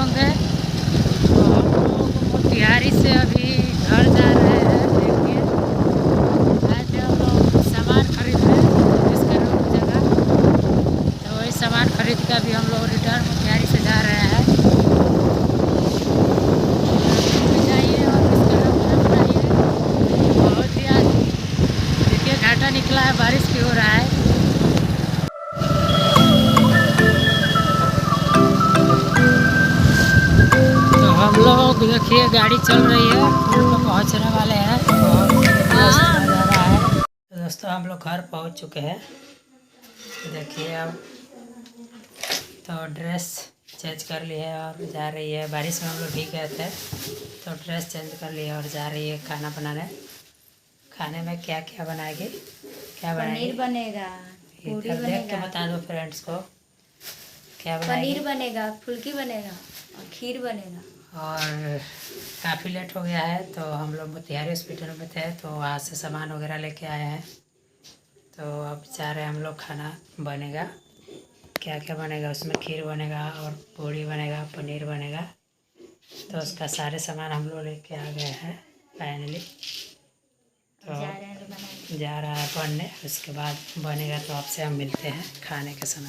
होंगे। तो हम लोग मोतिहारी से अभी घर जा रहे हैं। देखिए आज हम लोग सामान खरीद रहे हैं इसके रोड जगह। तो वही सामान खरीद कर अभी हम लोग रिटर्न मोतिहारी से जा रहे हैं। जाइए और इसका बनाइए। बहुत ही आज देखिए घाटा निकला है, बारिश भी हो रहा है। हम लोग देखिए गाड़ी चल रही है, पुल पर पहुँचने वाले हैं। बहुत जबरदस्त नज़ारा है। तो दोस्तों हम लोग घर पहुँच चुके हैं। देखिए अब तो ड्रेस चेंज कर ली है और जा रही है। बारिश में हम लोग भीग गए थे तो ड्रेस चेंज कर ली है और जा रही है खाना बनाने। खाने में क्या क्या बनाएगी, क्या बनाएगी? पनीर बनेगा, पूरी इधर देख के बनेगा, बता दो फ्रेंड्स को क्या बनाएगी। पनीर बनेगा, फुल्की बनेगा और खीर बनेगा। और काफ़ी लेट हो गया है तो हम लोग मोतिहारी हॉस्पिटल में थे तो वहाँ से सामान वगैरह लेके आए हैं। तो अब जा रहे हैं हम लोग। खाना बनेगा, क्या क्या बनेगा उसमें खीर बनेगा और पूड़ी बनेगा, पनीर बनेगा। तो उसका सारे सामान हम लोग लेके आ गए हैं फाइनली। तो जा रहे हैं बनाने। जा रहा है बनने, उसके बाद बनेगा तो आपसे हम मिलते हैं खाने के समय।